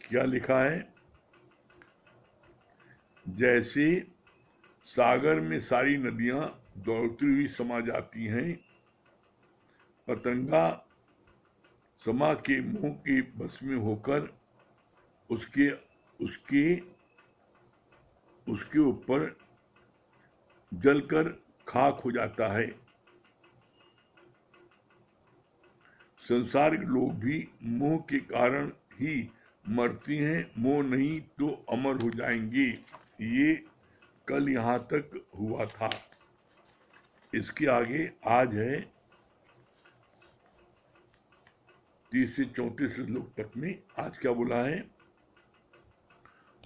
क्या लिखा है? जैसे सागर में सारी नदियां दौड़ती हुई समा जाती हैं, पतंगा समा के मुंह के बस में होकर उसके उसके उसके ऊपर जलकर खाक हो जाता है। संसार के लोग भी मोह के कारण ही मरते हैं, मोह नहीं तो अमर हो जाएंगे। ये कल यहाँ तक हुआ था। इसके आगे आज है 30 से 34 श्लोक तक में। आज क्या बोला है?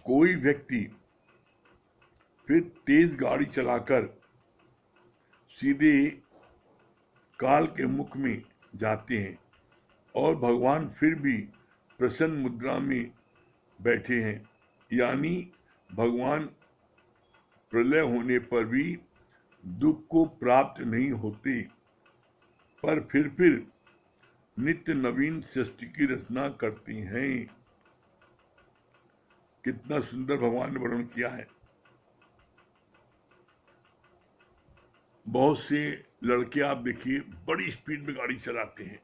कोई व्यक्ति फिर तेज गाड़ी चलाकर सीधे काल के मुख में जाते हैं और भगवान फिर भी प्रसन्न मुद्रा में बैठे हैं, यानी भगवान प्रलय होने पर भी दुख को प्राप्त नहीं होते, पर फिर नित्य नवीन सृष्टि की रचना करती हैं। कितना सुंदर भगवान ने वर्णन किया है। बहुत से लड़के आप देखिए बड़ी स्पीड में गाड़ी चलाते हैं,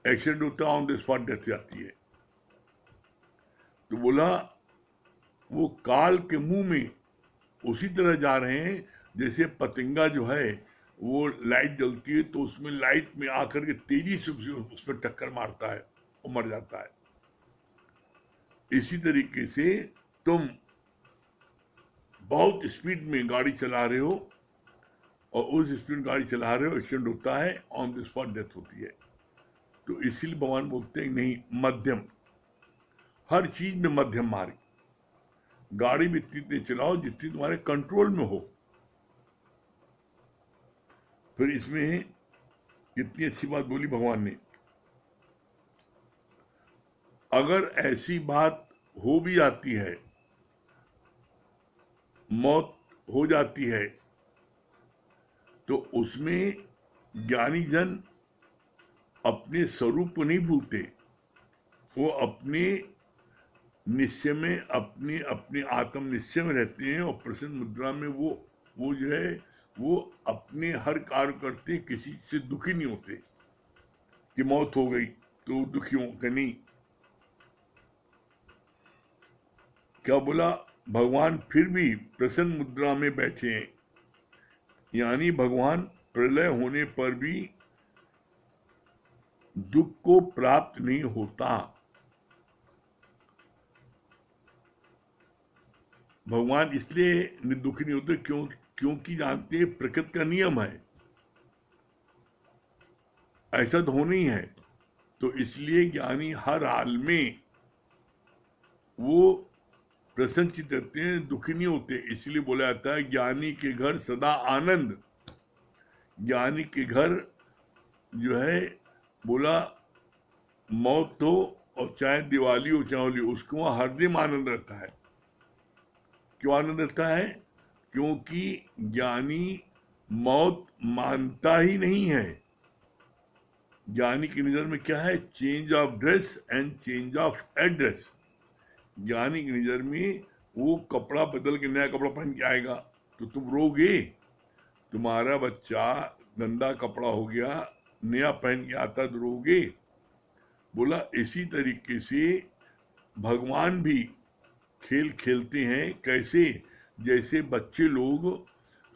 एक्सीडेंट होता है, ऑन द स्पॉट डेथ जाती है। तो बोला वो काल के मुंह में उसी तरह जा रहे हैं जैसे पतंगा जो है वो लाइट जलती है तो उसमें लाइट में आकर के तेजी से उसमें टक्कर मारता है, वो मर जाता है। इसी तरीके से तुम बहुत स्पीड में गाड़ी चला रहे हो और उस स्पीड में गाड़ी चला रहे हो, एक्सीडेंट होता है, ऑन द स्पॉट डेथ होती है। तो इसीलिए भगवान बोलते हैं नहीं, मध्यम, हर चीज में मध्यम मार्ग। गाड़ी भी इतनी चलाओ जितनी तुम्हारे कंट्रोल में हो। फिर इसमें कितनी अच्छी बात बोली भगवान ने। अगर ऐसी बात हो भी जाती है, मौत हो जाती है, तो उसमें ज्ञानी जन अपने स्वरूप को नहीं भूलते, वो अपने निश्चय में, अपने अपने आत्म निश्चय में रहते हैं और प्रसन्न मुद्रा में वो जो है वो अपने हर कार्य करते, किसी से दुखी नहीं होते कि मौत हो गई तो दुखी हो नहीं। क्या बोला? भगवान फिर भी प्रसन्न मुद्रा में बैठे हैं, यानी भगवान प्रलय होने पर भी दुख को प्राप्त नहीं होता। भगवान इसलिए दुखी नहीं होते क्योंकि जानते हैं प्रकृति का नियम है, ऐसा तो होना ही है। तो इसलिए ज्ञानी हर हाल में वो प्रसन्नचित्त रहते हैं, दुखी नहीं होते। इसलिए बोला जाता है ज्ञानी के घर सदा आनंद। ज्ञानी के घर जो है बोला मौत हो और चाहे दिवाली हो चाहे होली, उसको वहां हरदम आनंद रहता है। क्यों आनंद रहता है? क्योंकि ज्ञानी मौत मानता ही नहीं है। ज्ञानी की नजर में क्या है? Change of dress and change of address. ज्ञानी की नजर में वो कपड़ा बदल के नया कपड़ा पहन के आएगा तो तुम रोगे। तुम्हारा बच्चा गंदा कपड़ा हो गया, नया पहन के आता तो रोगे। बोला इसी तरीके से भगवान भी खेल खेलते हैं। कैसे? जैसे बच्चे लोग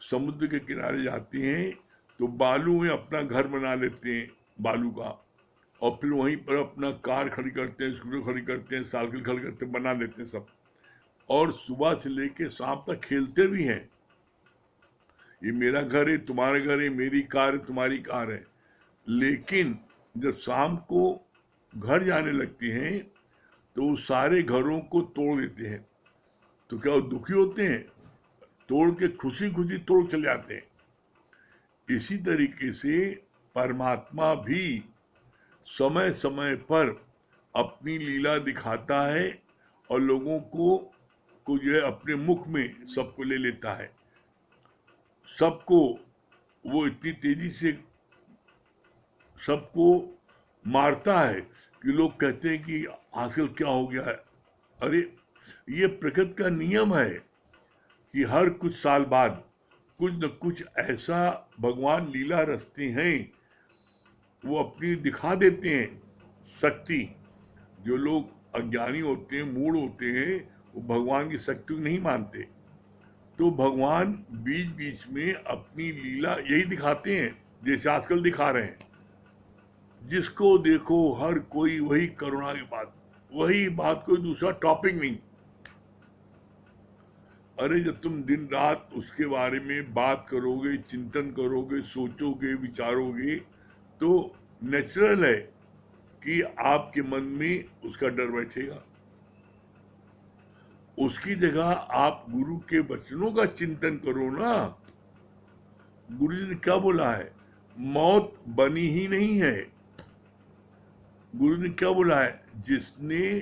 समुद्र के किनारे जाते हैं तो बालू में अपना घर बना लेते हैं, बालू का, और फिर वहीं पर अपना कार खड़ी करते हैं, स्कूटर खड़ी करते हैं, साइकिल खड़ी करते हैं, बना देते हैं सब, और सुबह से लेके शाम तक खेलते भी हैं। ये मेरा घर है, तुम्हारा घर है, मेरी कार है, तुम्हारी कार है। लेकिन जब शाम को घर जाने लगते हैं तो सारे घरों को तोड़ देते हैं। तो क्या वो दुखी होते हैं? तोड़ के खुशी खुशी तोड़ चले जाते हैं। इसी तरीके से परमात्मा भी समय समय पर अपनी लीला दिखाता है और लोगों को जो है अपने मुख में सबको ले लेता है। सबको वो इतनी तेजी से सबको मारता है कि लोग कहते हैं कि आजकल क्या हो गया है। अरे, ये प्रकृति का नियम है कि हर कुछ साल बाद कुछ न कुछ ऐसा भगवान लीला रचते हैं, वो अपनी दिखा देते हैं शक्ति। जो लोग अज्ञानी होते हैं, मूढ़ होते हैं, वो भगवान की शक्ति को नहीं मानते, तो भगवान बीच बीच में अपनी लीला यही दिखाते हैं, जैसे आजकल दिखा रहे हैं। जिसको देखो हर कोई वही करुणा की बात, वही बात, कोई दूसरा टॉपिक नहीं। अरे, जब तुम दिन रात उसके बारे में बात करोगे, चिंतन करोगे, सोचोगे, विचारोगे, तो नेचुरल है कि आपके मन में उसका डर बैठेगा। उसकी जगह आप गुरु के वचनों का चिंतन करो ना। गुरु जी ने क्या बोला है? मौत बनी ही नहीं है। गुरु ने क्या बोला है? जिसने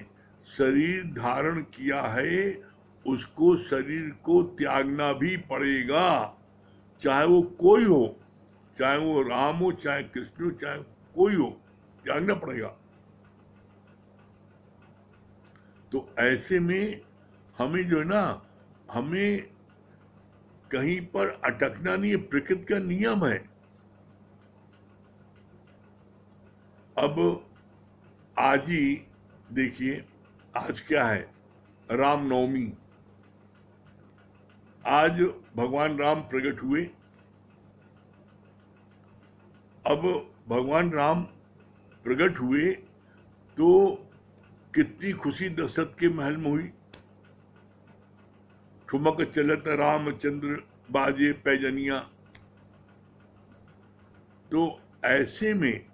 शरीर धारण किया है उसको शरीर को त्यागना भी पड़ेगा, चाहे वो कोई हो, चाहे वो राम हो, चाहे कृष्ण हो, चाहे कोई हो, त्यागना पड़ेगा। तो ऐसे में हमें जो है ना, हमें कहीं पर अटकना नहीं है, प्रकृति का नियम है। अब आज ही देखिए, आज क्या है? रामनवमी। आज भगवान राम प्रकट हुए। अब भगवान राम प्रकट हुए तो कितनी खुशी दशरथ के महल में हुई। ठुमक चलत रामचंद्र बाजे पैजनिया। तो ऐसे में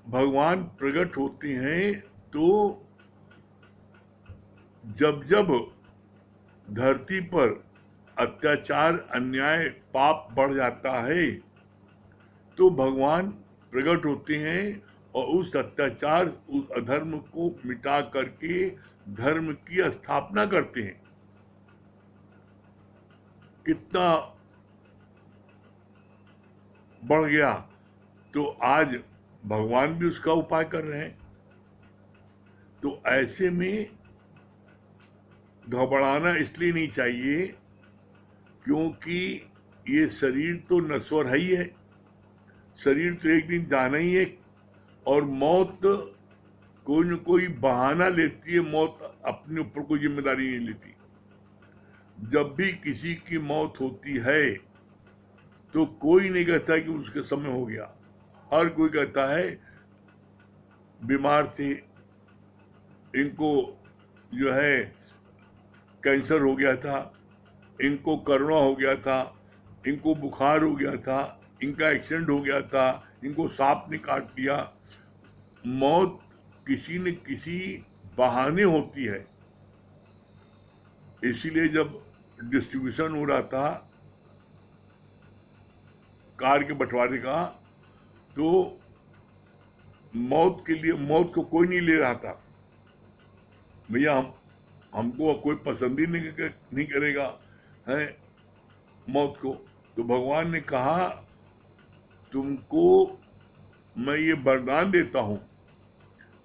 भगवान प्रकट होते हैं तो जब जब धरती पर अत्याचार, अन्याय, पाप बढ़ जाता है तो भगवान प्रकट होते हैं और उस अत्याचार, उस अधर्म को मिटा करके धर्म की स्थापना करते हैं। कितना बढ़ गया, तो आज भगवान भी उसका उपाय कर रहे हैं। तो ऐसे में घबराना इसलिए नहीं चाहिए क्योंकि ये शरीर तो नश्वर है ही है, शरीर तो एक दिन जाना ही है, और मौत कोई न कोई बहाना लेती है, मौत अपने ऊपर कोई जिम्मेदारी नहीं लेती। जब भी किसी की मौत होती है तो कोई नहीं कहता कि उसके समय हो गया, हर कोई कहता है बीमार थे, इनको जो है कैंसर हो गया था, इनको कोरोना हो गया था, इनको बुखार हो गया था, इनका एक्सीडेंट हो गया था, इनको सांप ने काट लिया। मौत किसी न किसी बहाने होती है। इसीलिए जब डिस्ट्रीब्यूशन हो रहा था कार के बंटवारे का, तो मौत के लिए, मौत को कोई नहीं ले रहा था। भैया हमको कोई पसंद ही नहीं करेगा है मौत को। तो भगवान ने कहा तुमको मैं ये वरदान देता हूं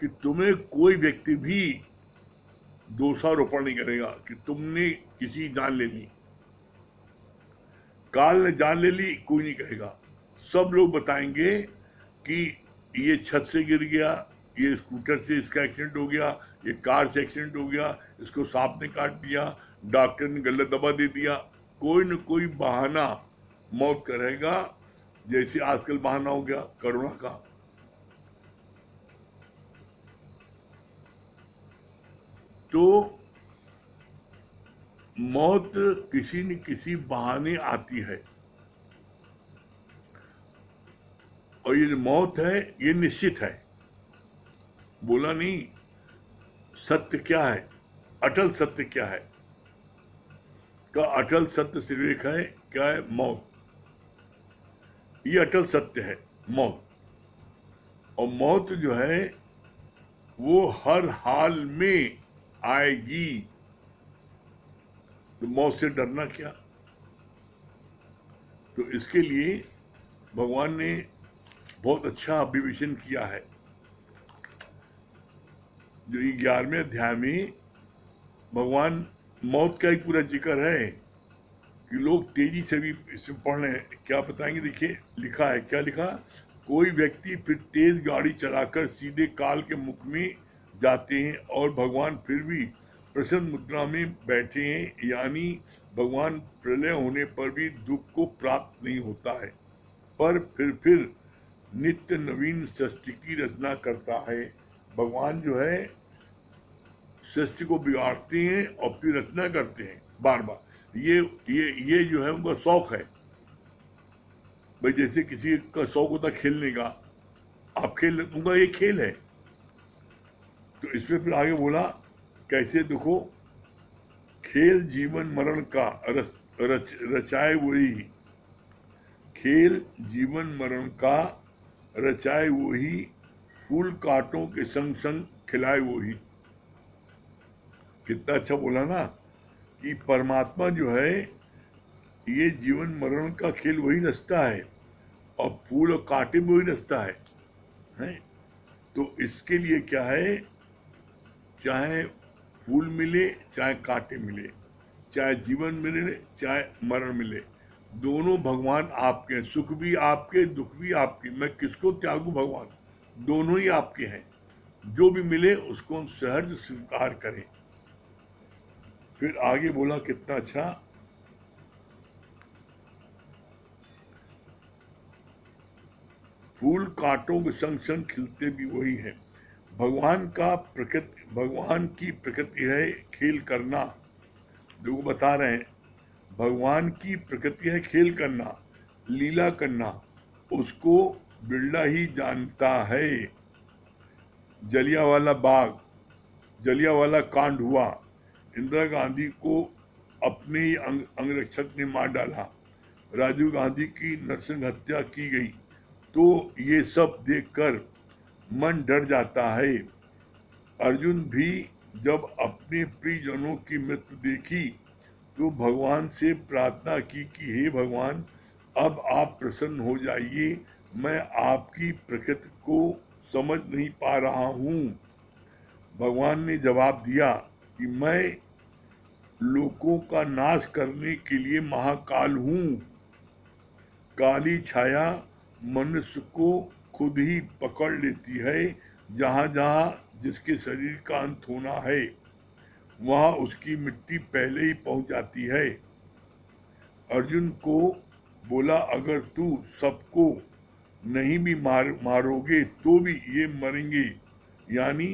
कि तुम्हें कोई व्यक्ति भी दोषारोपण नहीं करेगा कि तुमने किसी जान ले ली, काल ने जान ले ली, कोई नहीं कहेगा। सब लोग बताएंगे कि ये छत से गिर गया, ये स्कूटर से इसका एक्सीडेंट हो गया, ये कार से एक्सीडेंट हो गया, इसको सांप ने काट दिया, डॉक्टर ने गलत दवा दे दिया। कोई न कोई बहाना मौत का रहेगा, जैसे आजकल बहाना हो गया कोरोना का। तो मौत किसी न किसी बहाने आती है, और ये जो मौत है ये निश्चित है। बोला नहीं, सत्य क्या है, अटल सत्य क्या है? का अटल सत्य सिर्फ है, क्या है? मौत। ये अटल सत्य है, मौत। और मौत जो है वो हर हाल में आएगी, तो मौत से डरना क्या? तो इसके लिए भगवान ने बहुत अच्छा अभिविशन किया है जो 11वें अध्याय में भगवान मौत का ही पूरा जिक्र है कि लोग तेजी से भी इसे पढ़ रहे हैं। क्या बताएंगे, देखिए लिखा है, क्या लिखा, कोई व्यक्ति फिर तेज गाड़ी चलाकर सीधे काल के मुख में जाते हैं और भगवान फिर भी प्रसन्न मुद्रा में बैठे हैं, यानी भगवान प्रलय होने पर भी दुख को प्राप्त नहीं होता है, पर फिर नित्य नवीन सृष्टि की रचना करता है। भगवान जो है सृष्टि को बिगाड़ते हैं और फिर रचना करते हैं बार बार। ये जो है उनका शौक है। भाई जैसे किसी का शौक होता है खेलने का, आप खेल, उनका ये खेल है। तो इसमें फिर आगे बोला कैसे, देखो, खेल जीवन मरण का रचाए वही, खेल जीवन मरण का रचाए वही, फूल कांटों के संग संग खिलाए वही। कितना अच्छा बोला ना कि परमात्मा जो है ये जीवन मरण का खेल वही रचता है और फूल और कांटे में वही रचता है? तो इसके लिए क्या है, चाहे फूल मिले चाहे कांटे मिले, चाहे जीवन मिले चाहे मरण मिले, दोनों भगवान आपके हैं। सुख भी आपके, दुख भी आपके। मैं किसको त्यागू भगवान, दोनों ही आपके हैं। जो भी मिले उसको हम सहज स्वीकार करें। फिर आगे बोला कितना अच्छा, फूल कांटों के संग संग खिलते भी वही है। भगवान की प्रकृति है खेल करना। जो बता रहे हैं, भगवान की प्रकृति है खेल करना, लीला करना, उसको बिरला ही जानता है। जलियांवाला कांड हुआ, इंदिरा गांधी को अपने ही अंगरक्षक ने मार डाला, राजीव गांधी की नरसंग हत्या की गई, तो ये सब देखकर मन डर जाता है। अर्जुन भी जब अपने प्रियजनों की मृत्यु देखी तो भगवान से प्रार्थना की कि हे भगवान, अब आप प्रसन्न हो जाइए, मैं आपकी प्रकृति को समझ नहीं पा रहा हूँ। भगवान ने जवाब दिया कि मैं लोगों का नाश करने के लिए महाकाल हूँ। काली छाया मनुष्य को खुद ही पकड़ लेती है। जहाँ जहाँ जिसके शरीर का अंत होना है वहाँ उसकी मिट्टी पहले ही पहुंच जाती है। अर्जुन को बोला, अगर तू सबको नहीं भी मारोगे तो भी ये मरेंगे, यानी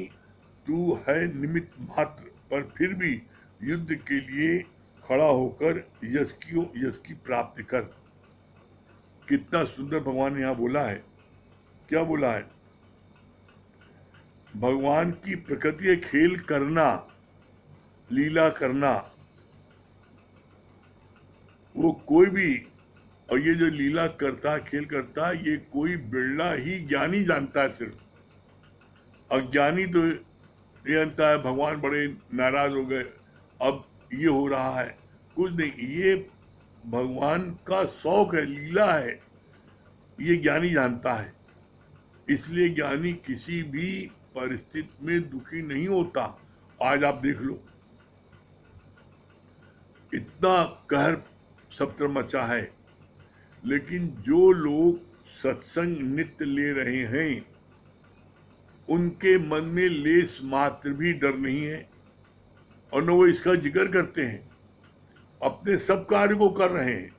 तू है निमित्त मात्र, पर फिर भी युद्ध के लिए खड़ा होकर यश की प्राप्ति कर। कितना सुंदर भगवान ने यहाँ बोला है। क्या बोला है, भगवान की प्रकृति है खेल करना, लीला करना। वो कोई भी, और ये जो लीला करता खेल करता, ये कोई बिरला ही ज्ञानी जानता है। सिर्फ अज्ञानी तो ये जानता है भगवान बड़े नाराज हो गए, अब ये हो रहा है, कुछ नहीं, ये भगवान का शौक है, लीला है, ये ज्ञानी जानता है। इसलिए ज्ञानी किसी भी परिस्थिति में दुखी नहीं होता। आज आप देख लो, इतना कहर सब तरफ मचा है, लेकिन जो लोग सत्संग नित्य ले रहे हैं उनके मन में लेस मात्र भी डर नहीं है, और न वो इसका जिक्र करते हैं, अपने सब कार्य को कर रहे हैं।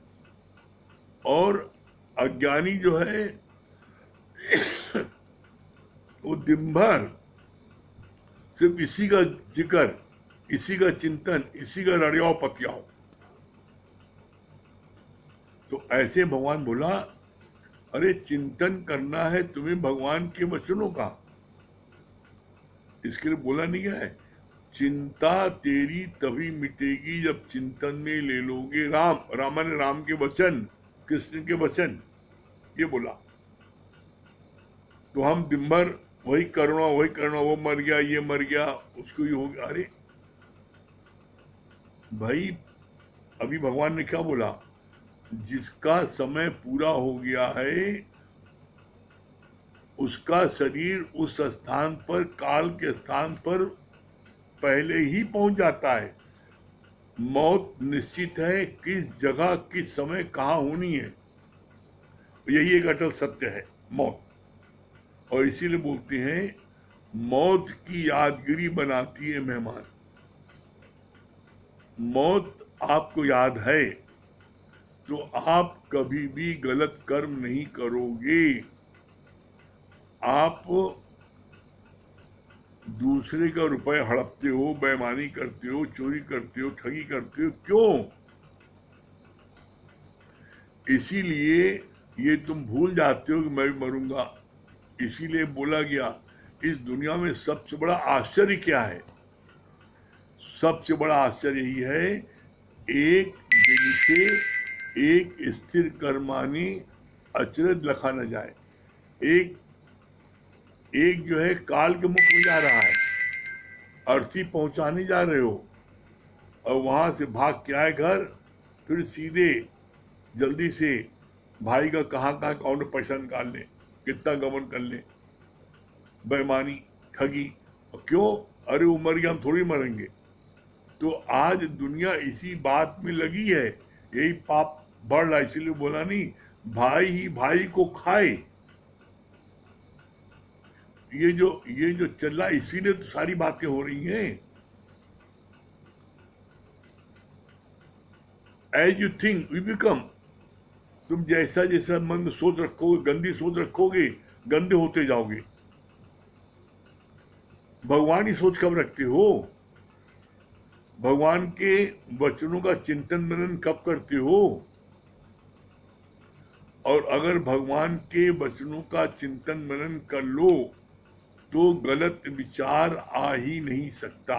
और अज्ञानी जो है वो दिन भर सिर्फ इसी का जिक्र, इसी का चिंतन, इसी का रड़ियाव पतियाव। तो ऐसे भगवान बोला, अरे चिंतन करना है तुम्हें भगवान के वचनों का। इसके लिए बोला नहीं गया है, चिंता तेरी तभी मिटेगी जब चिंतन में ले लोगे राम। रामा ने राम के वचन, कृष्ण के वचन, ये बोला। तो हम दिन भर वही करना, वो मर गया, ये मर गया, उसको ये हो गया। अरे भाई, अभी भगवान ने क्या बोला, जिसका समय पूरा हो गया है उसका शरीर उस स्थान पर, काल के स्थान पर पहले ही पहुंच जाता है। मौत निश्चित है, किस जगह किस समय कहाँ होनी है, यही एक अटल सत्य है मौत। और इसीलिए बोलते हैं मौत की यादगिरी बनाती है मेहमान। मौत आपको याद है तो आप कभी भी गलत कर्म नहीं करोगे। आप दूसरे का रुपए हड़पते हो, बेईमानी करते हो, चोरी करते हो, ठगी करते हो, क्यों? इसीलिए ये तुम भूल जाते हो कि मैं भी मरूंगा। इसीलिए बोला गया इस दुनिया में सबसे बड़ा आश्चर्य क्या है? सबसे बड़ा आश्चर्य यही है, एक दिन से एक स्थिर कर्मानी अचरज लखा न जाए। एक एक जो है काल के मुख में जा रहा है, अर्थी पहुंचाने जा रहे हो और वहां से भाग के आए घर, फिर सीधे जल्दी से भाई का कहाँ कहाँ कौन पैसा निकाल ले, कितना गमन कर ले, बेईमानी, ठगी। क्यों? अरे उमर के हम थोड़ी मरेंगे। तो आज दुनिया इसी बात में लगी है, यही पाप बढ़ रहा है। इसलिए बोला नहीं भाई ही भाई को खाए। ये जो चल रहा है, इसीलिए तो सारी बातें हो रही हैं। As you think you become. तुम जैसा जैसा मन में सोच रखोगे, गंदी सोच रखोगे, गंदे होते जाओगे। भगवान ही सोच कब रखते हो? भगवान के वचनों का चिंतन मनन कब करते हो? और अगर भगवान के वचनों का चिंतन मनन कर लो तो गलत विचार आ ही नहीं सकता।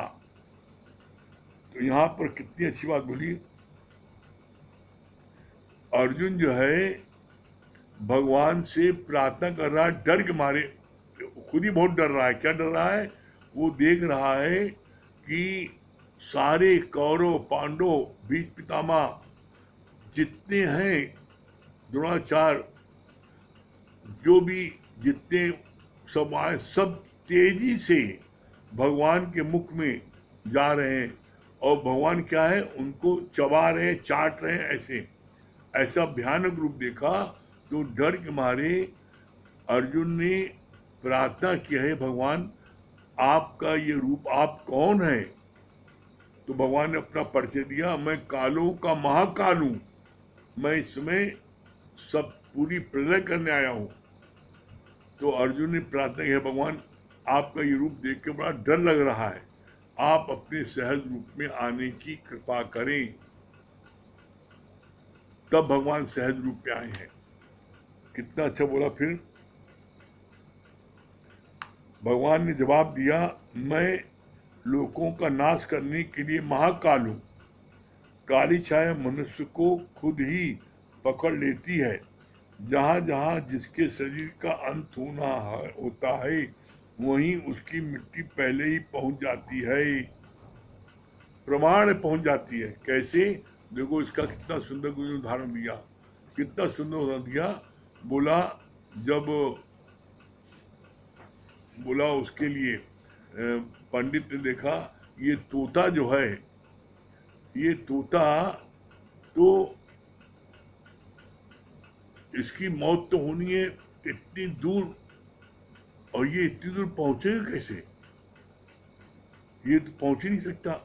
तो यहां पर कितनी अच्छी बात बोली। अर्जुन जो है भगवान से प्रार्थना कर रहा है, डर के मारे, खुद ही बहुत डर रहा है। क्या डर रहा है? वो देख रहा है कि सारे कौरव पांडव बीच पितामह जितने हैं, द्रोणाचार्य, जो भी जितने सब आए, सब तेजी से भगवान के मुख में जा रहे हैं। और भगवान क्या है, उनको चबा रहे हैं, चाट रहे हैं। ऐसा भयानक रूप देखा तो डर के मारे अर्जुन ने प्रार्थना की है, भगवान आपका ये रूप, आप कौन है? तो भगवान ने अपना परिचय दिया, मैं कालों का महाकाल हूं, मैं इसमें सब पूरी प्रलय करने आया हूं। तो अर्जुन ने प्रार्थना की है, भगवान आपका ये रूप देख के बड़ा डर लग रहा है, आप अपने सहज रूप में आने की कृपा करें। तब भगवान सहज रूप में आए हैं। कितना अच्छा बोला। फिर भगवान ने जवाब दिया, मैं लोगों का नाश करने के लिए महाकाल हूं। काली छाया मनुष्य को खुद ही पकड़ लेती है। जहां जहां जिसके शरीर का अंत होता है वहीं उसकी मिट्टी पहले ही पहुंच जाती है, प्रमाण पहुंच जाती है। कैसे? देखो इसका कितना सुंदर उदाहरण दिया, कितना सुंदर उदाहरण दिया। जब बोला उसके लिए पंडित ने देखा ये तोता जो है, ये तोता तो इसकी मौत तो होनी है इतनी दूर, और ये इतनी दूर पहुंचेगा कैसे? ये तो पहुंच ही नहीं सकता।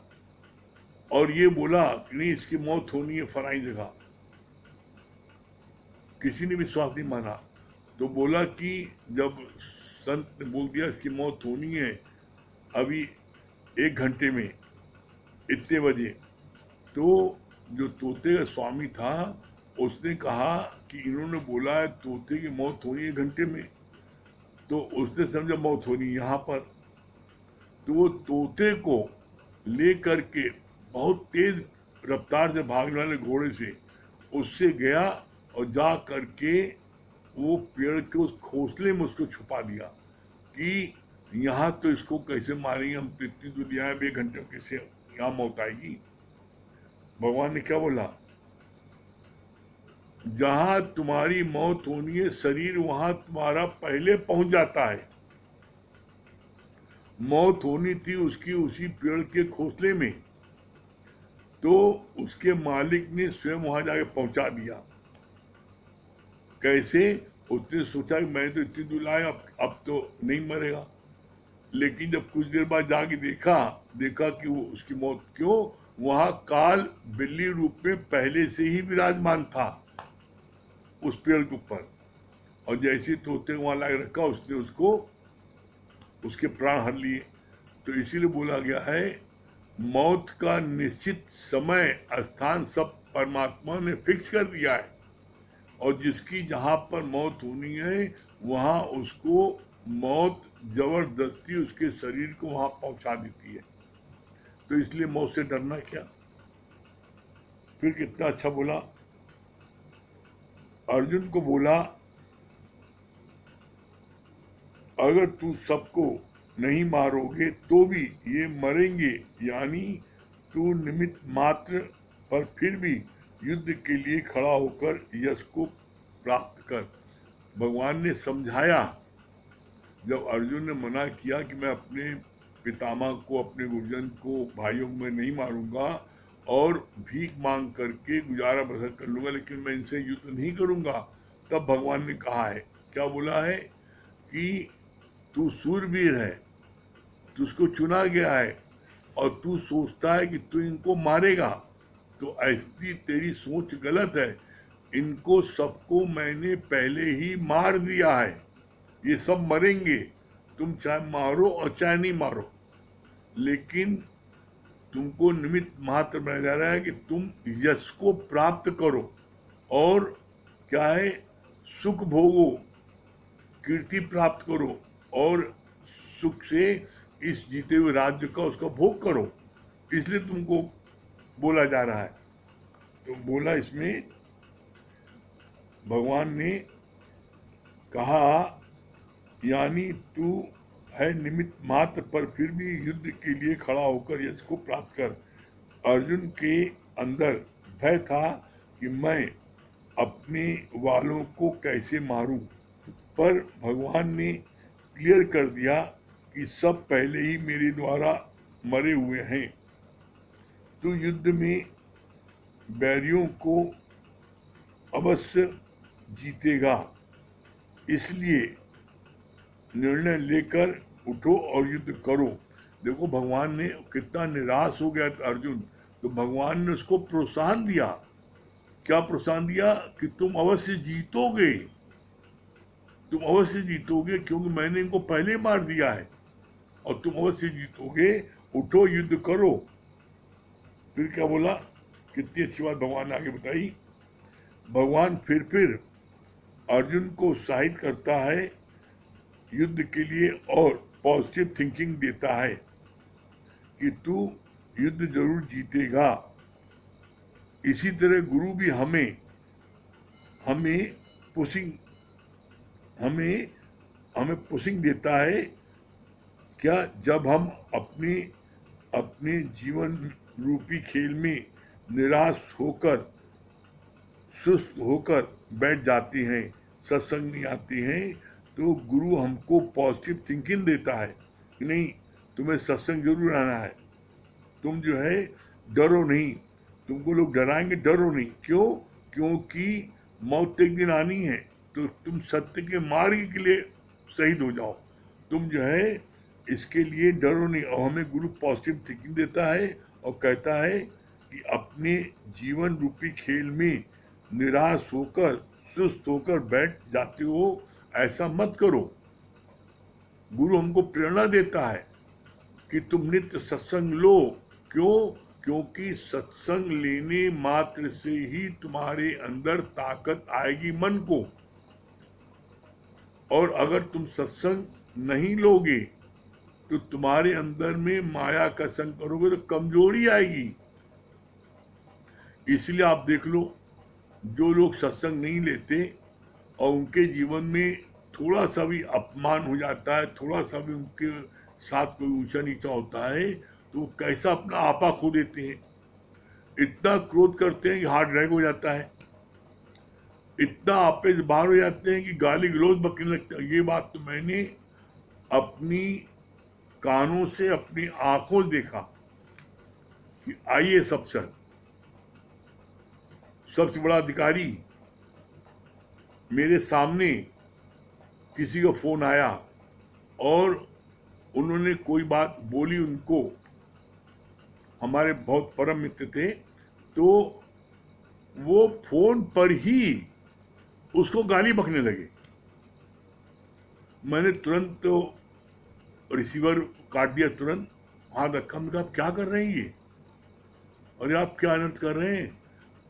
और ये बोला कि नहीं इसकी मौत होनी है फलानी जगह। किसी ने विश्वास नहीं माना। तो बोला कि जब संत ने बोल दिया इसकी मौत होनी है अभी 1 घंटे में, इतने बजे, तो जो तोते का स्वामी था उसने कहा कि इन्होंने बोला है तोते की मौत होनी है 1 घंटे में, तो उसने समझा मौत होनी यहाँ पर। तो वो तोते को ले करके बहुत तेज रफ्तार से भागने वाले घोड़े से उससे गया और जा करके वो पेड़ के उस घोंसले में उसको छुपा दिया कि यहाँ तो इसको कैसे मारेंगे, हम तो इतनी दूर आए, 1 घंटे में कैसे यहाँ मौत आएगी। भगवान ने क्या बोला? जहां तुम्हारी मौत होनी है शरीर वहां तुम्हारा पहले पहुंच जाता है। मौत होनी थी उसकी उसी पेड़ के घोंसले में, तो उसके मालिक ने स्वयं वहां जाके पहुंचा दिया। कैसे? उसने सोचा कि मैं तो इतनी दूर आया, अब तो नहीं मरेगा। लेकिन जब कुछ देर बाद जाके देखा कि वो उसकी मौत क्यों, वहां काल बिल्ली रूप में पहले से ही विराजमान था उस पेड़ के ऊपर, और जैसे तोते वहां लाके रखा उसने उसको उसके प्राण हर लिए। तो इसीलिए बोला गया है मौत का निश्चित समय स्थान सब परमात्मा ने फिक्स कर दिया है, और जिसकी जहां पर मौत होनी है वहां उसको मौत जबरदस्ती उसके शरीर को वहां पहुंचा देती है। तो इसलिए मौत से डरना क्या। फिर कितना अच्छा बोला, अर्जुन को बोला अगर तू सबको नहीं मारोगे तो भी ये मरेंगे, यानी तू निमित्त मात्र पर फिर भी युद्ध के लिए खड़ा होकर यश को प्राप्त कर। भगवान ने समझाया, जब अर्जुन ने मना किया कि मैं अपने पितामह को, अपने गुरुजन को, भाइयों को मैं नहीं मारूंगा और भीख मांग करके गुजारा बसर कर लूंगा, लेकिन मैं इनसे युद्ध नहीं करूंगा, तब भगवान ने कहा है, क्या बोला है कि तू सूरवीर है, तुझको चुना गया है और तू सोचता है कि तू इनको मारेगा, तो ऐसी तेरी सोच गलत है। इनको सबको मैंने पहले ही मार दिया है, ये सब मरेंगे, तुम चाहे मारो और चाहे नहीं मारो, लेकिन तुमको निमित्त मात्र बनाया जा रहा है कि तुम यश को प्राप्त करो और क्या है, सुख भोगो, कीर्ति प्राप्त करो और सुख से इस जीते हुए राज्य का उसका भोग करो, इसलिए तुमको बोला जा रहा है। तो बोला इसमें भगवान ने कहा, यानी तू है निमित्त मात्र पर फिर भी युद्ध के लिए खड़ा होकर यश को प्राप्त कर। अर्जुन के अंदर भय था कि मैं अपने वालों को कैसे मारूं, पर भगवान ने क्लियर कर दिया कि सब पहले ही मेरे द्वारा मरे हुए हैं। तो युद्ध में बैरियों को अवश्य जीतेगा, इसलिए निर्णय लेकर उठो और युद्ध करो। देखो भगवान ने कितना निराश हो गया था अर्जुन, तो भगवान ने उसको प्रोत्साहन दिया। क्या प्रोत्साहन दिया? कि तुम अवश्य जीतोगे, तुम अवश्य जीतोगे, क्योंकि मैंने इनको पहले मार दिया है और तुम अवश्य जीतोगे, उठो युद्ध करो। फिर क्या बोला, कितनी अच्छी बात भगवान ने आगे बताई। भगवान फिर अर्जुन को उत्साहित करता है युद्ध के लिए और पॉजिटिव थिंकिंग देता है कि तू युद्ध जरूर जीतेगा। इसी तरह गुरु भी हमें पुशिंग देता है। क्या? जब हम अपने जीवन रूपी खेल में निराश होकर, सुस्त होकर बैठ जाती हैं, सत्संग नहीं आती हैं, तो गुरु हमको पॉजिटिव थिंकिंग देता है कि नहीं, तुम्हें सत्संग जरूर आना है, तुम जो है डरो नहीं, तुमको लोग डराएंगे, डरो नहीं। क्यों? क्योंकि मौत एक दिन आनी है, तो तुम सत्य के मार्ग के लिए शहीद हो जाओ, तुम जो है इसके लिए डरो नहीं। और हमें गुरु पॉजिटिव थिंकिंग देता है और कहता है कि अपने जीवन रूपी खेल में निराश होकर, सुस्त होकर बैठ जाते हो, ऐसा मत करो। गुरु हमको प्रेरणा देता है कि तुम नित्य सत्संग लो। क्यों? क्योंकि सत्संग लेने मात्र से ही तुम्हारे अंदर ताकत आएगी मन को, और अगर तुम सत्संग नहीं लोगे तो तुम्हारे अंदर में माया का संग करोगे तो कमजोरी आएगी। इसलिए आप देख लो, जो लोग सत्संग नहीं लेते और उनके जीवन में थोड़ा सा भी अपमान हो जाता है, थोड़ा सा भी उनके साथ कोई ऊंचा नीचा होता है, तो वो कैसा अपना आपा खो देते हैं, इतना क्रोध करते हैं कि हार्ट अटैक हो जाता है। इतना आपे से बाहर हो जाते हैं कि गाली गलौज बकने लगते हैं। ये बात तो मैंने अपनी कानों से, अपनी आंखों से देखा कि आईएएस अफसर, सबसे बड़ा अधिकारी, मेरे सामने किसी का फोन आया और उन्होंने कोई बात बोली उनको, हमारे बहुत परम मित्र थे, तो वो फोन पर ही उसको गाली बकने लगे। मैंने तुरंत तो रिसीवर काट दिया, तुरंत हाथ रखा, मैंने कहा आप क्या कर रहे हैं ये, और आप क्या अनर्थ कर रहे हैं,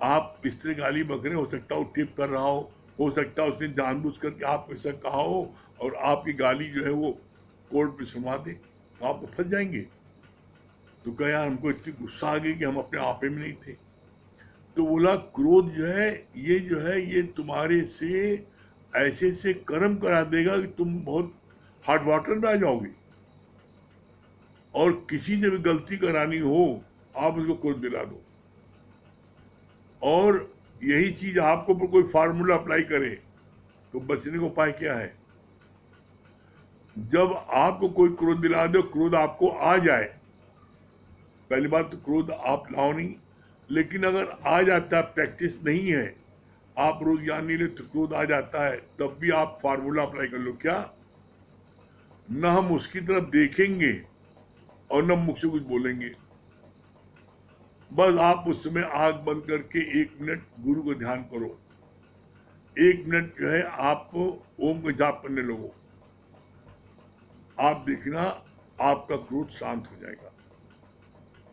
आप इस तरह गाली बक रहे हैं, हो सकता है वो टिप कर रहा हो सकता है उसने जानबूझ करके आपको ऐसा कहा हो और आपकी गाली जो है वो कोर्ट में सुनवा दे, तो आप तो फंस जाएंगे। तो कहा यार हमको इतनी गुस्सा आ गई कि हम अपने आपे में नहीं थे। तो बोला क्रोध जो है ये तुम्हारे से ऐसे से कर्म करा देगा कि तुम बहुत हॉट वाटर में आ जाओगे, और किसी से भी गलती करानी हो आप उसको क्रोध दिला दो। और यही चीज आपको पर कोई फार्मूला अप्लाई करे तो बचने का उपाय क्या है? जब आपको कोई क्रोध दिला दे, क्रोध आपको आ जाए, पहली बात तो क्रोध आप लाओ नहीं, लेकिन अगर आ जाता है, प्रैक्टिस नहीं है, आप रोज ज्ञान नहीं ले तो क्रोध आ जाता है, तब भी आप फार्मूला अप्लाई कर लो। क्या? न हम उसकी तरफ देखेंगे और न मुख से कुछ बोलेंगे, बस आप उस समय आंख बंद करके 1 मिनट गुरु को ध्यान करो। 1 मिनट जो है आप ओम को जाप करने लगो, आप देखना आपका क्रोध शांत हो जाएगा।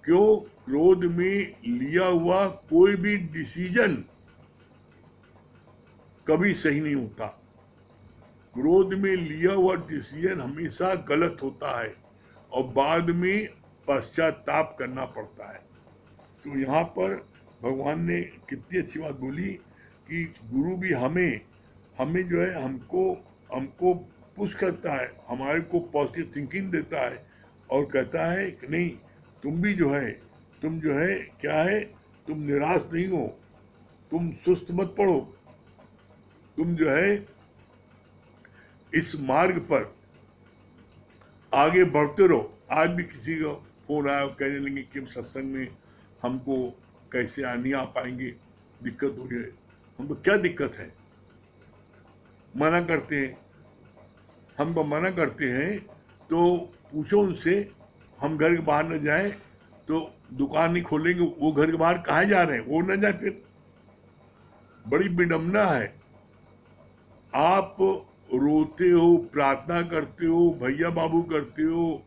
क्यों? क्रोध में लिया हुआ कोई भी डिसीजन कभी सही नहीं होता। क्रोध में लिया हुआ डिसीजन हमेशा गलत होता है और बाद में पश्चाताप करना पड़ता है। तो यहाँ पर भगवान ने कितनी अच्छी बात बोली कि गुरु भी हमें जो है हमको पुश करता है, हमारे को पॉजिटिव थिंकिंग देता है और कहता है कि नहीं, तुम जो है क्या है, तुम निराश नहीं हो, तुम सुस्त मत पड़ो, तुम जो है इस मार्ग पर आगे बढ़ते रहो। आज भी किसी का फोन आया, कहने लगे कि सत्संग में हमको कैसे नहीं आ पाएंगे, दिक्कत हो रही है। हमको क्या दिक्कत है? मना करते हैं, हमको मना करते हैं तो पूछो उनसे, हम घर के बाहर न जाएं तो दुकान नहीं खोलेंगे, वो घर के बाहर कहाँ जा रहे हैं, वो न जाए। फिर बड़ी विडम्बना है, आप रोते हो, प्रार्थना करते हो, भैया बाबू करते हो,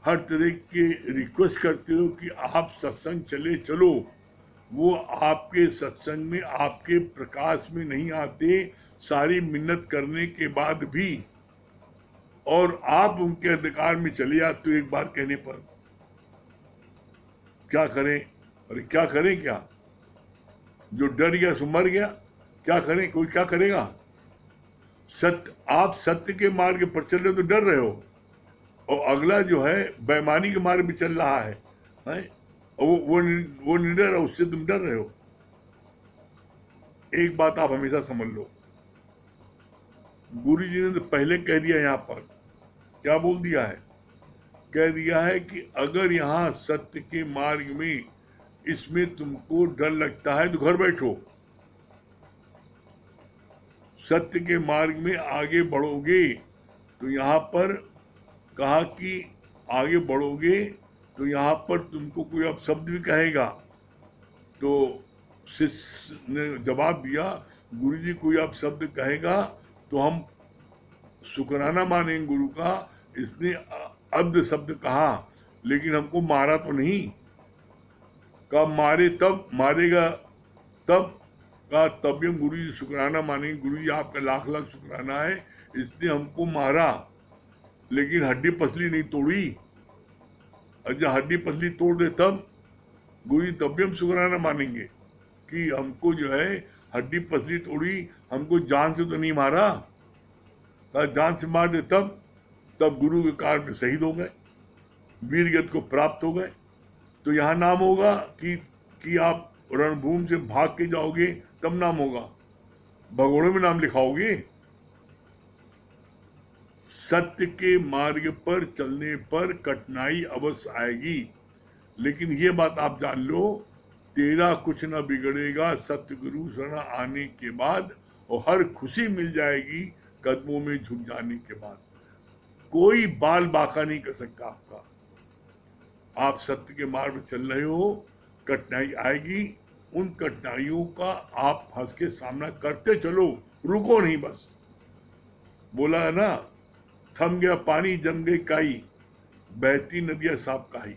हर तरह के रिक्वेस्ट करते हो कि आप सत्संग चलो, वो आपके सत्संग में, आपके प्रकाश में नहीं आते, सारी मिन्नत करने के बाद भी, और आप उनके अधिकार में चले जाते हो एक बार कहने पर। क्या करें? अरे क्या करें? क्या जो डर गया सो मर गया, क्या करें? कोई क्या करेगा? आप सत्य के मार्ग पर चल रहे हो तो डर रहे हो, और अगला जो है बेईमानी के मार्ग में चल रहा है, और वो निडर है, उससे तुम डर रहे हो। एक बात आप हमेशा समझ लो, गुरु जी ने तो पहले कह दिया, यहाँ पर क्या बोल दिया है? कह दिया है कि अगर यहाँ सत्य के मार्ग में इसमें तुमको डर लगता है तो घर बैठो, सत्य के मार्ग में आगे बढ़ोगे तो यहाँ पर कहा कि आगे बढ़ोगे तो यहाँ पर तुमको कोई अब शब्द भी कहेगा तो शिष्य ने जवाब दिया, गुरुजी कोई अब शब्द कहेगा तो हम शुक्राना मानेंगे गुरु का, इसने अब्द शब्द कहा लेकिन हमको मारा तो नहीं। कब मारे? तब मारेगा तब का, तब हम गुरु जी शुक्राना मानेंगे, गुरु जी आपका लाख लाख शुक्राना है, इसने हमको मारा लेकिन हड्डी पसली नहीं तोड़ी। और जब हड्डी पसली तोड़ दे तब गुरु जी तब भी हम शुक्राना मानेंगे कि हमको जो है हड्डी पसली तोड़ी, हमको जान से तो नहीं मारा। जान से मार दे तब गुरु के कार्य में शहीद हो गए, वीरगति को प्राप्त हो गए। तो यहाँ नाम होगा कि आप रणभूमि से भाग के जाओगे तब नाम होगा। भगोड़ों में नाम लिखाओगे? सत्य के मार्ग पर चलने पर कठिनाई अवश्य आएगी, लेकिन ये बात आप जान लो, तेरा कुछ न बिगड़ेगा सतगुरु शरण आने के बाद, और हर खुशी मिल जाएगी कदमों में झुक जाने के बाद। कोई बाल बांका नहीं कर सकता आपका। आप सत्य के मार्ग में चल रहे हो, कठिनाई आएगी, उन कठिनाइयों का आप हंस के सामना करते चलो, रुको नहीं। बस बोला है ना, थम गया पानी जम गई काई, बहती नदियां साफ काई।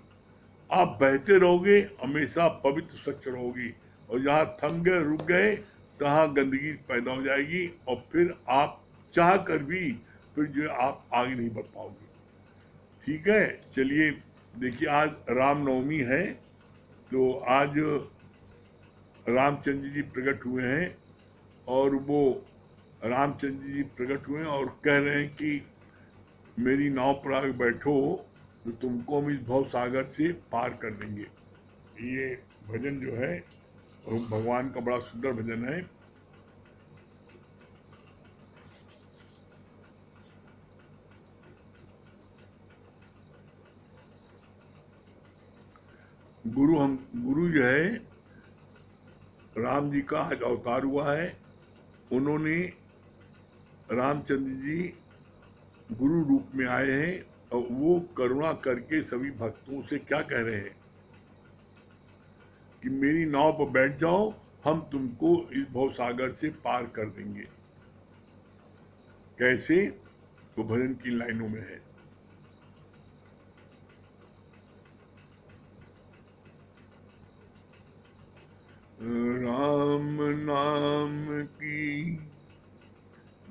आप बहते रहोगे, हमेशा पवित्र स्वच्छ रहोगे, और जहां थम गए रुक गए तहां गंदगी पैदा हो जाएगी, और फिर आप चाह कर भी फिर जो आप आगे नहीं बढ़ पाओगे। ठीक है, चलिए देखिए, आज रामनवमी है, तो आज रामचंद्र जी प्रकट हुए हैं, और वो रामचंद्र जी प्रकट हुए हैं और कह रहे हैं कि मेरी नाव पर आके बैठो तो तुमको हम इस भव सागर से पार कर देंगे। ये भजन जो है भगवान का बड़ा सुंदर भजन है। गुरु जो है राम जी का आज अवतार हुआ है। उन्होंने रामचंद्र जी गुरु रूप में आए हैं, और वो करुणा करके सभी भक्तों से क्या कह रहे हैं कि मेरी नाव पर बैठ जाओ, हम तुमको इस भवसागर से पार कर देंगे। कैसे? तो भजन की लाइनों में है। राम नाम की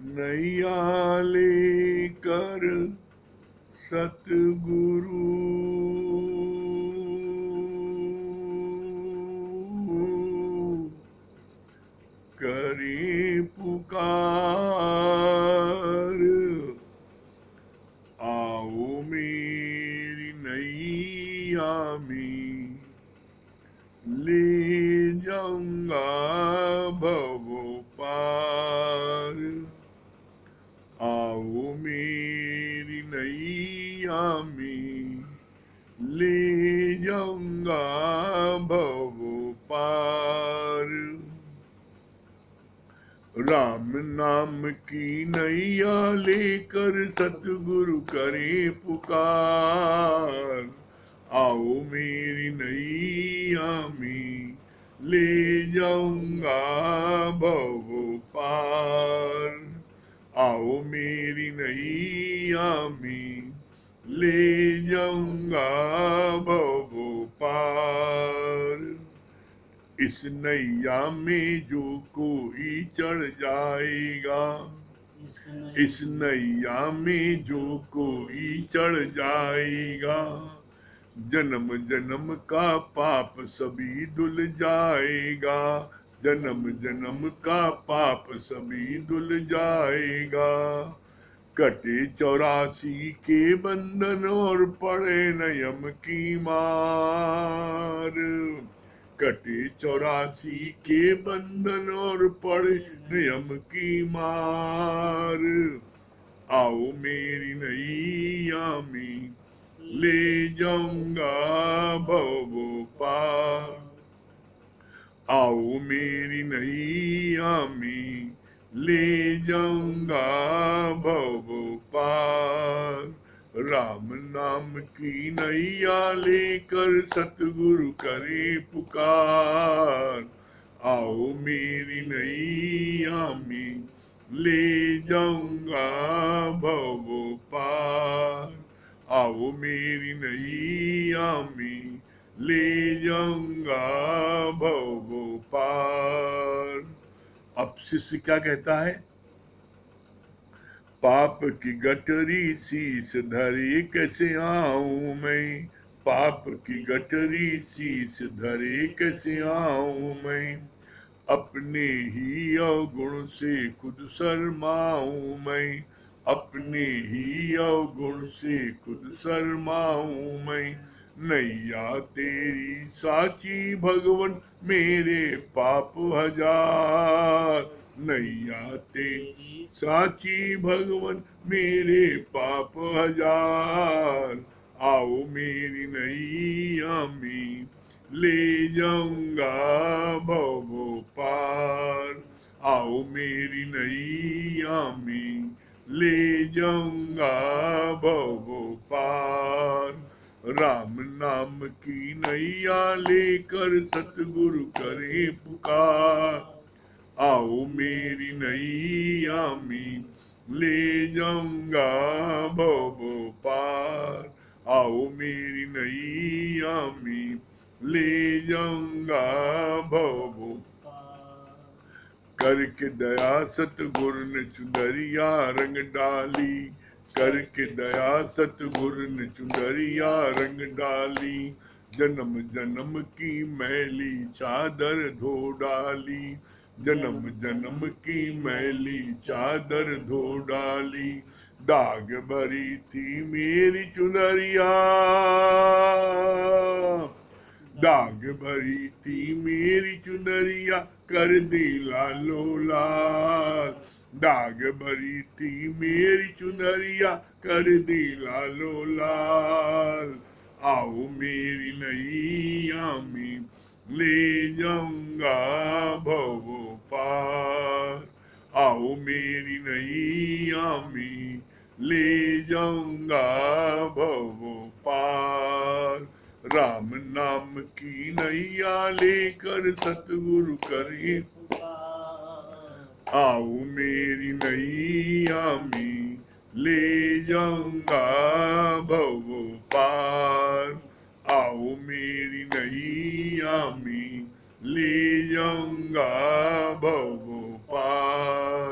नैया लेकर सतगुरु करे पुकार, आओ मेरी नैया में ले जाऊंगा भव पार, आओ मेरी नैया में ले जाऊंगा भव पार। राम नाम की नैया लेकर सतगुरु करे पुकार, आओ मेरी नैया में ले जाऊंगा भव पार, आओ मेरी नैया में ले जाऊंगा भव पार। इस नैया में जो कोई चढ़ जाएगा, इस नैया में जो कोई चढ़ जाएगा, जन्म जन्म का पाप सभी धुल जाएगा, जन्म जन्म का पाप सभी धुल जाएगा। कटे 84 के बंधन और पड़े न यम की मार, कटे 84 के बंधन और पड़े न यम की मार, आओ मेरी नैया में ले जाऊंगा भव पार, आओ मेरी नैया में ले जाऊंगा भव पार। राम नाम की नैया लेकर सतगुरु करे पुकार, आओ मेरी नैया में ले जाऊंगा भव पार, आओ मेरी नैया में ले जाऊंगा भव पार। अब शिष्य क्या कहता है? पाप की गठरी शीश धरे कैसे आऊं मैं, पाप की गठरी शीश धरे कैसे आऊं मैं, अपने ही अवगुण से खुद शर्माऊं मैं, अपने ही अवगुण से खुद शर्माऊं मैं। नैया तेरी साची भगवन मेरे पाप हजार, नैया तेरी साची भगवन मेरे पाप हजार, आओ मेरी नैया में ले जाऊंगा भव पार, आओ मेरी नैया में ले जाऊंगा भव पार। राम नाम की नैया लेकर सतगुरु करे पुकार, आओ मेरी नैया में ले जाऊंगा भव पार, आओ मेरी नैया में ले जाऊंगा भव पार। करके दया सतगुरु ने चुनरिया रंग डाली, करके दया सतगुरु ने चुनरिया रंग डाली, जन्म जन्म की मैली चादर धो डाली, जन्म जन्म की मैली चादर धो डाली। दाग भरी थी मेरी चुनरिया, दाग भरी थी मेरी चुनरिया कर दी लालो लाल, दाग भरी थी मेरी चुनरिया कर दी लालो लाल। आओ मेरी नैया में ले जाऊंगा भव पार, आओ मेरी नैया में ले जाऊंगा भव पार। राम नाम की नैया लेकर सतगुरु करे पुकार, आओ मेरी नैया में ले जाऊंगा भव पार, आओ मेरी नैया में ले जाऊंगा भव पार।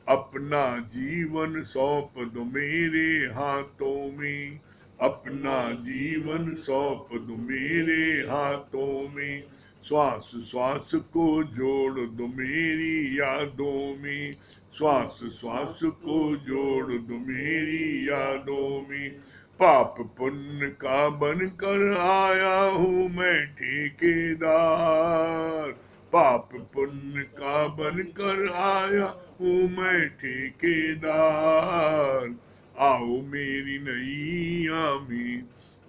अपना जीवन सौंप दो मेरे हाथों में, अपना जीवन सौंप दो मेरे हाथों में, श्वास श्वास को जोड़ दो मेरी यादों में, श्वास श्वास को जोड़ दो मेरी यादों में। पाप पुण्य का बनकर आया हूँ मैं ठेकेदार, पाप पुण्य का बनकर आया हूँ मैं ठेकेदार। आओ मेरी नैया में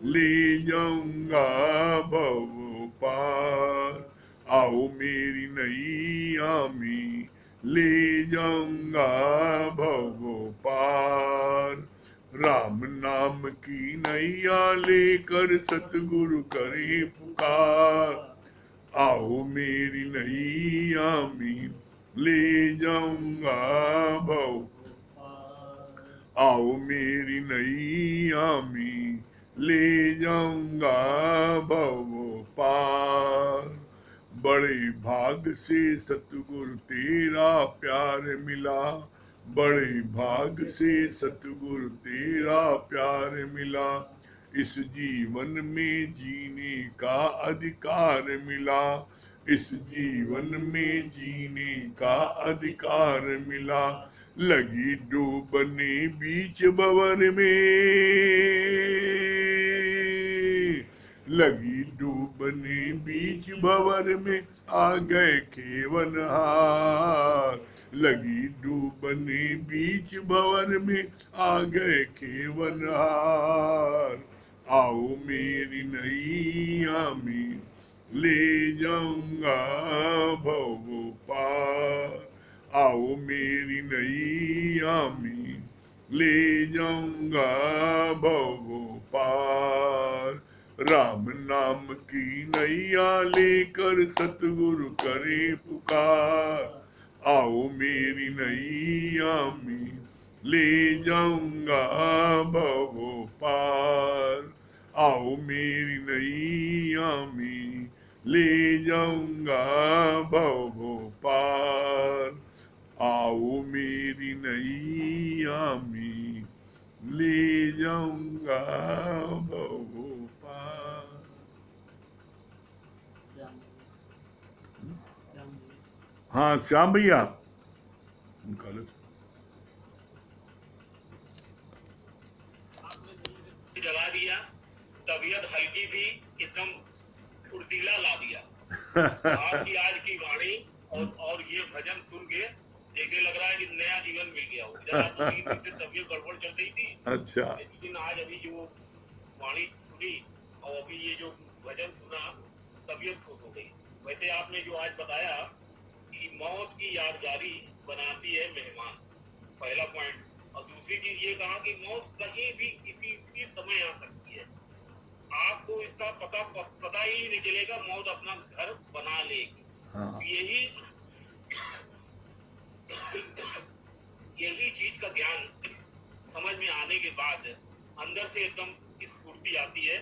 ले जाऊंगा भव पार, आओ मेरी नैया में ले जाऊंगा भव पार। राम नाम की नैया लेकर सतगुरु करे पुकार, आओ मेरी नैया में ले जाऊंगा भव, आओ मेरी नैया में ले जाऊंगा भव पार। बड़े भाग से सतगुरु तेरा प्यार मिला, बड़े भाग से सतगुरु तेरा प्यार मिला, इस जीवन में जीने का अधिकार मिला, इस जीवन में जीने का अधिकार मिला। लगी डूबने बीच भंवर में, लगी डूबने बीच भंवर में आ गए केवनहार, लगी डूबने बीच भंवर में आ गए केवनहार। आओ मेरी नैया में ले जाऊंगा भव पार, आओ मेरी नैया में ले जाऊंगा भव पार। राम नाम की नैया लेकर सतगुरु करे पुकार, आओ मेरी नैया में ले जाऊंगा भव पार, आओ मेरी नैया में ले जाऊंगा भव पार, आओ मेरी नैया में ले जाऊंगा भव पार। हाँ श्याम भैया निकालो। जगा दिया, तबीयत हल्की थी, एकदम फुर्तीला ला दिया। आपकी आज की वाणी और ये भजन सुन के जैसे लग रहा है कि नया जीवन मिल गया हो। जरा तो 3 दिन से तबीयत गड़बड़ चल रही थी, अच्छा। लेकिन आज अभी जो वाणी सुनी और अभी ये जो भजन सुना, तबीयत खुश हो गई। वैसे आपने जो आज बताया कि मौत की यादगारी बनाती है मेहमान, पहला पॉइंट। और दूसरी चीज ये कहा कि मौत कहीं भी किसी भी समय आ सकती है, आपको इसका पता ही नहीं चलेगा, मौत अपना घर बना लेगी। हाँ यही यही चीज का ज्ञान समझ में आने के बाद अंदर से एकदम स्फूर्ति आती है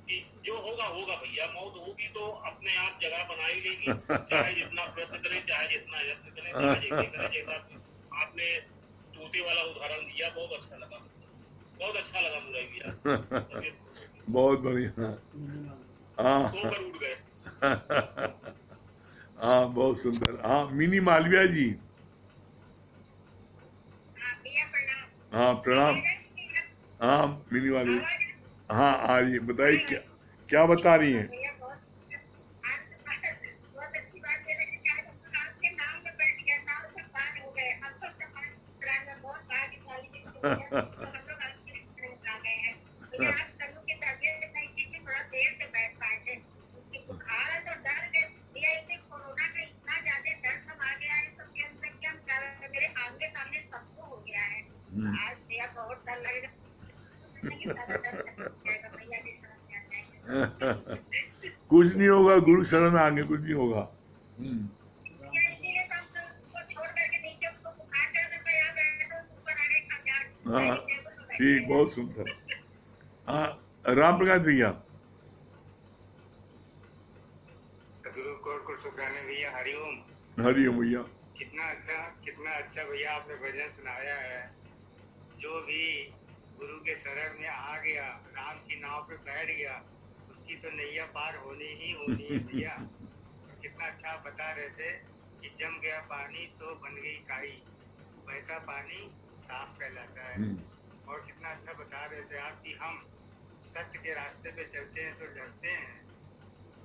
कि जो होगा होगा भैया, मौत होगी तो अपने आप जगह बना ही लेगी, चाहे जितना प्रयत्न करें, चाहे जितना यत्न करें, चाहे जैसे करें। जैसा आपने तोते वाला उदाहरण दिया, बहुत अच्छा लगा, बहुत अच्छा लगा मुझे भैया। बहुत बढ़िया। हाँ सोकर उठ गए। हाँ बहुत सुंदर। हाँ मिनी मालविया जी। हाँ प्रणाम। हाँ मिनी मालविया। हाँ आ रही है, बताइए क्या क्या बता रही हैं? कुछ नहीं होगा, गुरु शरण में आगे कुछ नहीं होगा। हाँ ठीक, बहुत सुंदर। हाँ राम प्रकाश भैया। सदगुरु को शुक्राने भैया। हरिओम। हरिओम भैया। कितना अच्छा भैया आपने भजन सुनाया है। जो भी गुरु के शरण में आ गया, राम की नाव पे बैठ गया, उसकी तो नैया पार होनी ही होनी है भैया। और कितना अच्छा आप बता रहे थे कि जम गया पानी तो बन गई काई, बहता पानी साफ कहलाता है। और कितना अच्छा बता रहे थे आप कि हम सत्य के रास्ते पे चलते हैं तो डरते हैं,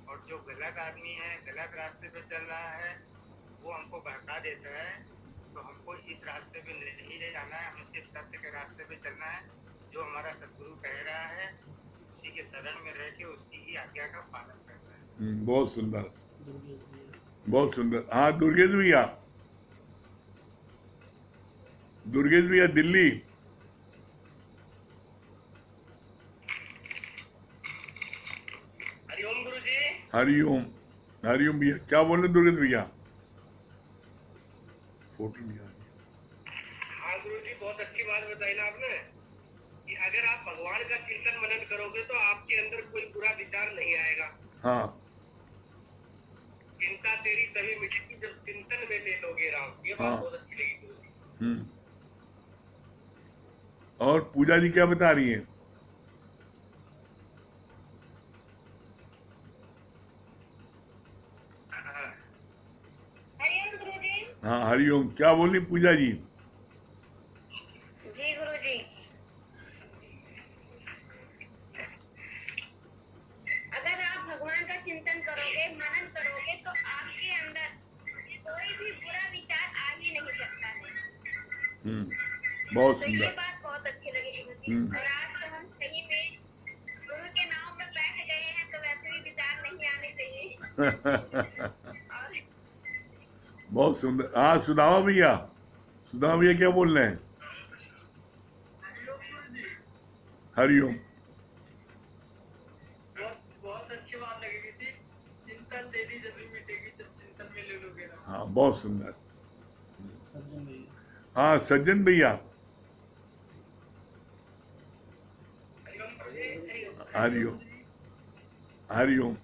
और जो गलत आदमी है, गलत रास्ते पे चल रहा है, वो हमको बहका देता है। तो हमको इस रास्ते पे नहीं जाना है, हमें सिर्फ सत्य के रास्ते पे चलना है। जो हमारा सदगुरु कह रहा है, उसी के शरण में रह के उसकी ही आज्ञा का पालन करना है। बहुत सुंदर, बहुत सुंदर। हाँ दुर्गेश भैया। दुर्गेश भैया दिल्ली। हरिओम गुरु जी। हरिओम। हरिओम भैया, क्या बोल रहे दुर्गेश भैया? फोटो नहीं आ रही। हाँ गुरु जी, बहुत अच्छी बात बताई ना आपने कि अगर आप भगवान का चिंतन मनन करोगे तो आपके अंदर कोई बुरा विचार नहीं आएगा। हाँ चिंता तेरी तभी मिटेगी जब चिंतन में ले लोगे राम। ये बात हाँ। बहुत अच्छी लगी गुरु जी। और पूजा जी क्या बता रही हैं? हरिओम गुरु जी। हाँ हरिओम, क्या बोल रही पूजा जी? जी गुरु जी, अगर आप भगवान का चिंतन करोगे, मनन करोगे, तो आपके अंदर कोई भी बुरा विचार आ ही नहीं सकता है। बहुत तो ये सुंदर। बात बहुत अच्छी लगी गुरु जी। और आज तो हम सही में गुरु के नाम पे बैठ गए हैं, तो वैसे भी विचार नहीं आने चाहिए। और बहुत सुंदर। हाँ सुदामा भैया। सुदामा भैया क्या बोल रहे हैं? हरिओम। बहुत अच्छी बात लगेगी थी, चिंतन तेरी जब मिटेगी जब चिंतन में ले लोगे राम। हाँ बहुत सुंदर। हाँ सज्जन भैया। हरिओम। हरिओम।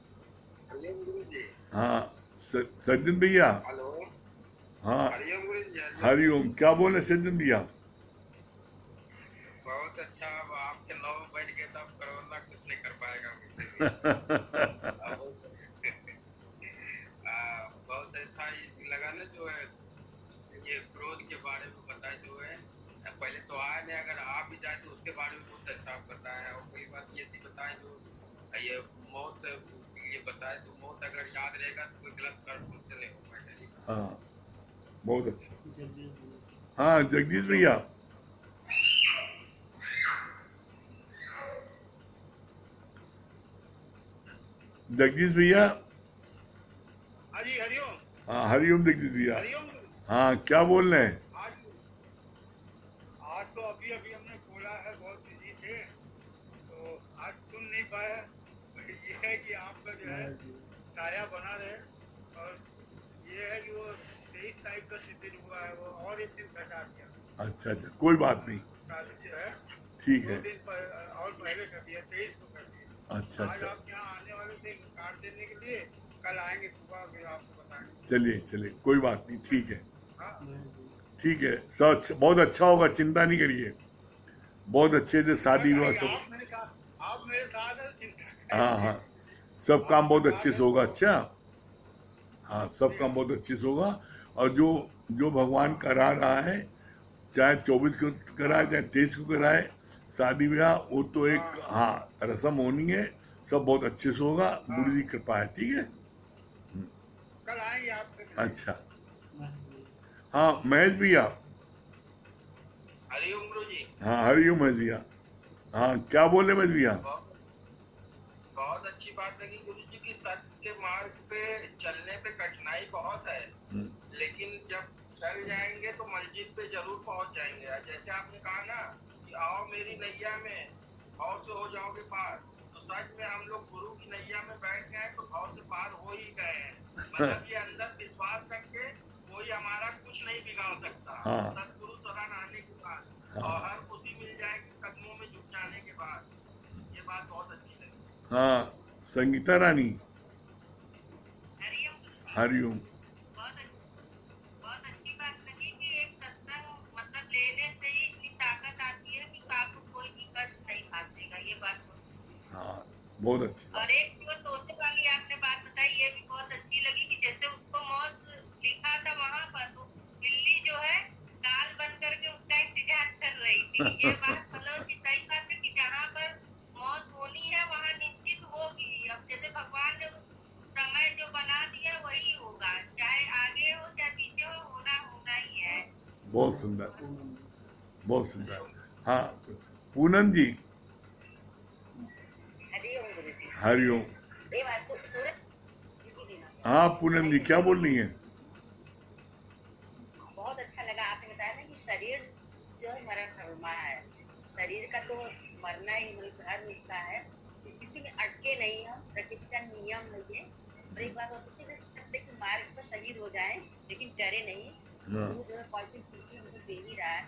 हाँ सज्जन भैया। हेलो। हाँ हरिओम गुरु जी। हरिओम, क्या बोल रहे सज्जन भैया? बहुत अच्छा। अब आपके नाव में बैठ गए तो अब कोरोना कुछ नहीं कर पाएगा मुझसे। बहुत अच्छा ये लगा ना, जो है ये क्रोध के बारे में बताया जो है। पहले तो आया नहीं, अगर आ भी जाए तो उसके बारे में बहुत अच्छा बताया। और कोई बात ये थी बताए जो ये मौत ये बताए, तो मौत अगर याद रहेगा तो कोई गलत कर्म मुझसे नहीं हो पाएगा। हाँ बहुत अच्छा। हाँ जगदीश भैया। जगदीश भैया। हाँ जी, हरिओम। हाँ हरिओम जगदीश भैया। हरिओम। हाँ क्या बोल रहे हैं? आज आज तो अभी अभी हमने खोला है, बहुत बिजी थे तो आज सुन नहीं पाए। ये है कि आपका जो है साया बना रहे, और ये है कि वो 23 तारीख का शिथिल हुआ है, वो और एक दिन घटा दिया। अच्छा अच्छा कोई बात नहीं, कल जो है ठीक 2 है। दिन और पहले कर दिया, 23 को कर दिया। अच्छा आज अच्छा आप यहाँ आने वाले थे कार्ड देने के लिए, कल आएंगे सुबह, फिर आपको बताएंगे। चलिए चलिए कोई बात नहीं, ठीक है हाँ ठीक है। सब बहुत अच्छा होगा, चिंता नहीं करिए, बहुत अच्छे से शादी विवाह सब। आप मेरे साथ हैं, चिंता हाँ करिए। हाँ सब काम बहुत आपके अच्छे साथ से है होगा। तो अच्छा हाँ सब काम बहुत अच्छे से होगा। और जो जो भगवान करा रहा है, चाहे 24 को कराए चाहे 23 को कराए, शादी ब्याह वो तो एक हाँ रस्म होनी है। सब बहुत अच्छे से होगा, गुरु जी की कृपा है, ठीक है। कल आएंगे आपसे मिलने। अच्छा हाँ महेश भैया। हरिओम गुरु जी। हाँ हरिओम महेश भैया। हाँ क्या बोले महेश भैया? बहुत बहुत अच्छी बात लगी गुरु जी की, सत्य के मार्ग पे चलने पे कठिनाई बहुत है, लेकिन जब चल जाएंगे तो मंजिल पे जरूर पहुंच जाएंगे। जैसे आपने कहा ना कि आओ मेरी नैया में, भाव से हो जाओगे पार, तो सच में हम लोग गुरु की नैया में बैठ गए तो भाव से पार हो ही गए हैं। मतलब ये अंदर विश्वास करके कोई हमारा कुछ नहीं बिगाड़ सकता। हाँ। सतगुरु शरण आने के बाद हाँ। और हर खुशी मिल जाएगी कदमों में झुक जाने के बाद। ये बात बहुत अच्छी लगी। हाँ संगीता रानी। हरिओम। हरिओम। बहुत अच्छी बात लगी कि एक सत्संग मतलब लेने से ही इतनी ताकत आती है कि आपको कोई भी कष्ट नहीं खासेगा। ये बात हाँ बहुत अच्छी बात। और एक जो तोते वाली आपने बात बताई, ये भी बहुत अच्छी लगी कि जैसे उसको मौत लिखा था वहां पर, तो बिल्ली जो है काल बन करके उसका इंतजार कर रही थी। ये बात मतलब कि सही बात है कि जहाँ पर मौत होनी है वहाँ निश्चित होगी। अब जैसे भगवान ने उस समय जो बना दिया वही होगा, चाहे आगे हो चाहे पीछे हो, होना होना ही है। बहुत सुंदर, बहुत सुंदर। हाँ पूनम जी। हरिओम गुरु जी। हरिओम। ये बात तो सूरज हाँ पूनम जी क्या बोल रही हैं? बहुत अच्छा लगा आपने बताया ना कि शरीर जो है मरण धर्मा है, शरीर का तो मरना ही हर मिलता है, किसी में अटके नहीं हम, प्रकृति का नियम है ये। और एक बात होती है कि सत्य के मार्ग पर शहीद हो जाए लेकिन डरे नहीं। वो जो है पॉजिटिव थिंकिंग मुझे दे ही रहा है,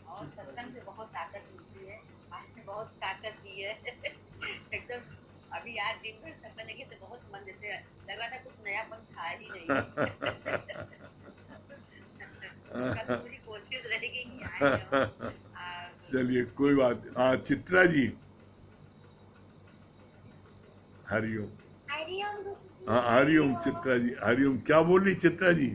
और सत्संग से बहुत ताकत मिलती है। आपने बहुत ताकत दी है एकदम। अभी आज दिन भर सत्संग लगे तो बहुत मन जैसे लग रहा था कुछ नयापन था ही नहीं। कल पूरी कोशिश रहेगी कि आए हम। चलिए कोई बात। हाँ चित्रा जी। हरिओम। हरिओम हाँ हरिओम चित्रा जी। हरिओम क्या बोल रही चित्रा जी?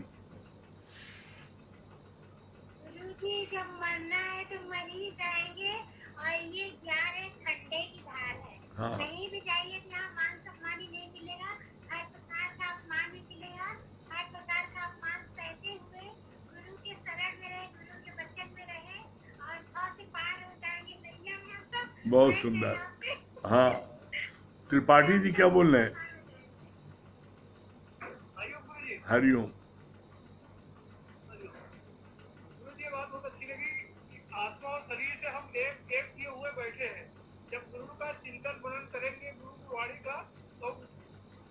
गुरु जी जब मरना है तो मर ही जाएंगे, और ये ज्ञान एक खड्डे की धार है। हाँ। कहीं भी जाइए तो यहाँ मान सम्मान ही नहीं मिलेगा, हर प्रकार का अपमान ही मिलेगा। हर प्रकार का अपमान सहते हुए गुरु के शरण में रहे, गुरु के वचन में रहे, और सौ से पार हो जाएंगे नैया में हम सब। बहुत सुंदर। हाँ त्रिपाठी जी क्या बोल रहे हैं? हरिओम गुरु जी। हरिओम। गुरु जी, ये बात बहुत अच्छी लगी कि आत्मा और शरीर से हम एक एक किए हुए बैठे हैं। जब गुरु का चिंतन मनन करेंगे, गुरु की वाणी का, तो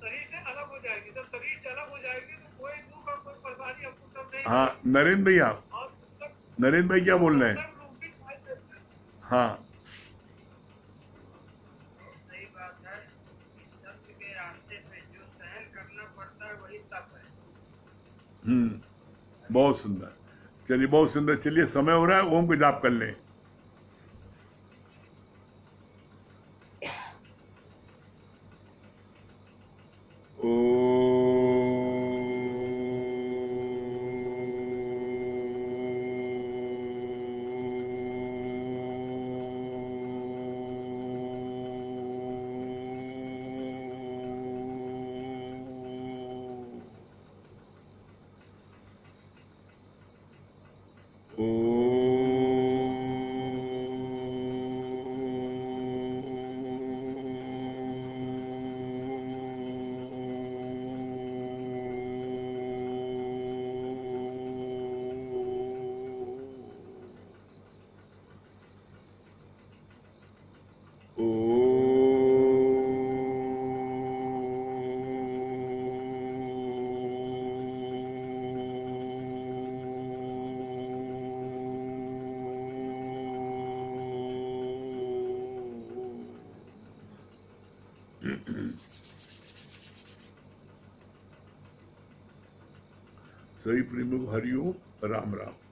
शरीर से अलग हो जाएंगे। जब शरीर से अलग हो जाएंगे तो कोई दुख और कोई परेशानी हमको तब नहीं हाँ नरेंद्र भैया। और नरेंद्र भाई क्या बोल रहे हैं? रूपी खाई देते हैं। हाँ सही बात है कि सत्य के रास्ते पे जो सहन करना पड़ता है वही तप है। बहुत सुंदर। चलिए बहुत सुंदर। चलिए समय हो रहा है, ओम को जाप कर लें। सभी प्रेमियों को हरिओम, राम राम।